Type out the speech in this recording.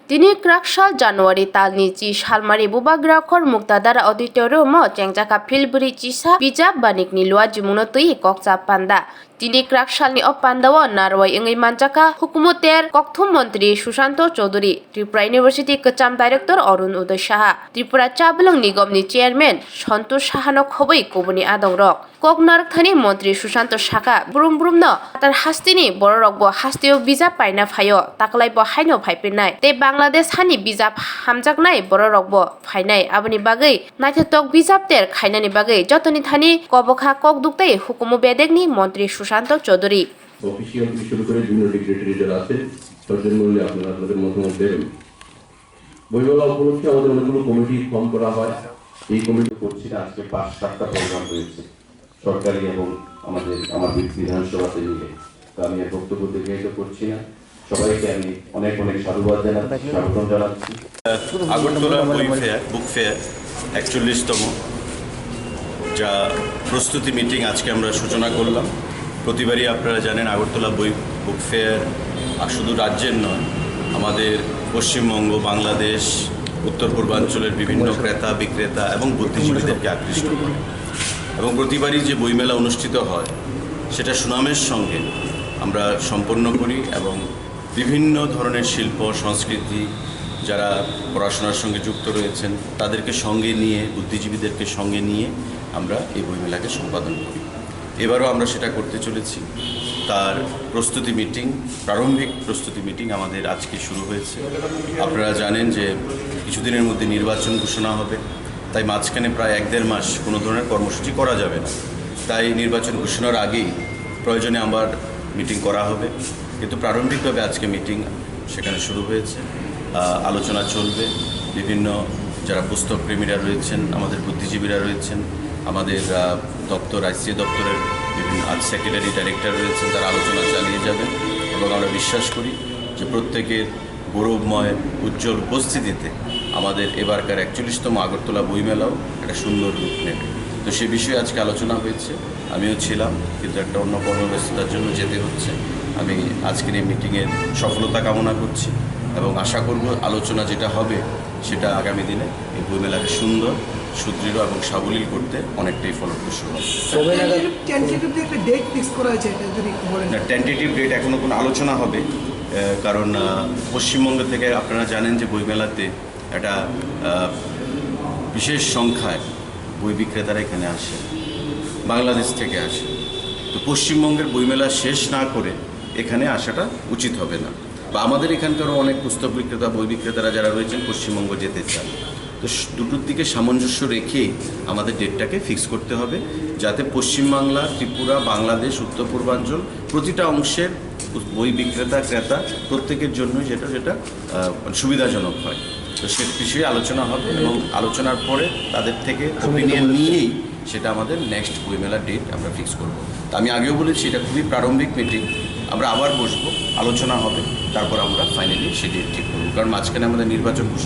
Dini Krakshal January talni chi Shalmari Bubagra Khor Muktadar Auditorium Chengjaka Philbri Chisa Bijab Banikni Lua Jimunotui Kokcha Panda Dini Krakshalni Pandawa Narwai Ingai Manjaka Hukumoter Kokthum Mantri Sushanto Chaudhary Tripura University Kacham Director Arun Uday Saha Tripura Chablong Nigomni Chairman Santosh Sahano Khoboi Kobuni Adongrok Koknar Thani Mantri Sushanto Saka Brum no Tar Hastini Bororokbo Hastio Bijab Paina Phayo Taklai Bo Haino Phaipinai Te Bangladesh Hani Bijab Hamjaknai Bororokbo Phainai Aboni Bagai Naithatok Bijab Ter Khainani Bagai Jotoni Thani Kobokha Kokduktai Hukumu Bedegni Mantri Sushanto Chaudhary official শুরু করে junior ডিগ্রেটারি যারা আছে তাদের মূল্যে আপনারা আপনাদের মতামত দেবেন। বইমেলা উপলক্ষে আমাদের অনেকগুলো কমিটি ফর্ম করা হয়। এই কমিটি করছি না, আজকে 5-7টা প্রোগ্রাম রয়েছে সরকারি এবং আমার বিধানসভাতে মিলে। তো আমি এই বক্তব্য দীর্ঘায়িত করছি না, সবাইকে আমি অনেক সাধুবাদ জানাচ্ছি, স্বাগতম জানাচ্ছি। আগরতলা বুক ফেয়ার 41তম যা প্রস্তুতি মিটিং আজকে আমরা সূচনা করলাম। প্রতিবারই আপনারা জানেন আগরতলা বুক ফেয়ার শুধু রাজ্যের নয়, আমাদের পশ্চিমবঙ্গ, বাংলাদেশ, উত্তর পূর্বাঞ্চলের বিভিন্ন ক্রেতা বিক্রেতা এবং বুদ্ধিজীবীদেরকে আকৃষ্ট করে এবং প্রতিবারই যে বইমেলা অনুষ্ঠিত হয় সেটা সুনামের সঙ্গে আমরা সম্পন্ন করি এবং বিভিন্ন ধরনের শিল্প সংস্কৃতি যারা পড়াশোনার সঙ্গে যুক্ত রয়েছেন তাদেরকে সঙ্গে নিয়ে, বুদ্ধিজীবীদেরকে সঙ্গে নিয়ে আমরা এই বইমেলাকে সম্পাদন করি। এবারও আমরা সেটা করতে চলেছি। তার প্রস্তুতি মিটিং, প্রারম্ভিক প্রস্তুতি মিটিং আমাদের আজকে শুরু হয়েছে। আপনারা জানেন যে কিছুদিনের মধ্যে নির্বাচন ঘোষণা হবে, তাই মাঝখানে প্রায় 1-1.5 মাস কোনো ধরনের কর্মসূচি করা যাবে না। তাই নির্বাচন ঘোষণার আগেই প্রয়োজনে আবার মিটিং করা হবে, কিন্তু প্রারম্ভিকভাবে আজকে মিটিং সেখানে শুরু হয়েছে। আলোচনা চলবে, বিভিন্ন যারা পুস্তক প্রেমীরা রয়েছেন, আমাদের বুদ্ধিজীবীরা রয়েছেন, আমাদের দপ্তর আইসিএ দপ্তরের বিভিন্ন সেক্রেটারি ডাইরেক্টর রয়েছেন, তারা আলোচনা চালিয়ে যাবেন এবং আমরা বিশ্বাস করি যে প্রত্যেকের গৌরবময় উজ্জ্বল উপস্থিতিতে আমাদের এবারকার 41তম আগরতলা বইমেলাও একটা সুন্দর রূপ নেবে। তো সে বিষয়ে আজকে আলোচনা হয়েছে, আমিও ছিলাম, কিন্তু একটা অন্য কর্মব্যস্ততার জন্য যেতে হচ্ছে। আমি আজকের এই মিটিংয়ের সফলতা কামনা করছি এবং আশা করব আলোচনা যেটা হবে সেটা আগামী দিনে এই বইমেলাকে সুন্দর, সুদৃঢ় এবং সাবলীল করতে অনেকটাই ফলপ্রসূ হবে। না, টেন্টেটিভ ডেট এখনও কোনো আলোচনা হবে, কারণ পশ্চিমবঙ্গ থেকে আপনারা জানেন যে বইমেলাতে একটা বিশেষ সংখ্যায় বই বিক্রেতারা এখানে আসে, বাংলাদেশ থেকে আসে। তো পশ্চিমবঙ্গের বইমেলা শেষ না করে এখানে আসাটা উচিত হবে না, বা আমাদের এখানকারও অনেক পুস্তক বিক্রেতা, বই বিক্রেতারা যারা রয়েছেন পশ্চিমবঙ্গ যেতে চান। তো দুটোর দিকে সামঞ্জস্য রেখেই আমাদের ডেটটাকে ফিক্স করতে হবে, যাতে পশ্চিমবাংলা, ত্রিপুরা, বাংলাদেশ, উত্তর পূর্বাঞ্চল প্রতিটা অংশের বই বিক্রেতা ক্রেতা প্রত্যেকের জন্য যেটা সুবিধাজনক হয়। তো সে বিষয়ে আলোচনা হবে এবং আলোচনার পরে তাদের থেকে ওপিনিয়ন নিয়েই সেটা আমাদের নেক্সট বইমেলার ডেট আমরা ফিক্স করব। তা আমি আগেও বলেছি এটা খুবই প্রারম্ভিক মিটিং, আমরা আবার বসবো, আলোচনা হবে, তারপর আমরা ফাইনালি সেই ডেট ঠিক করব, কারণ মাঝখানে আমাদের নির্বাচন ঘোষণা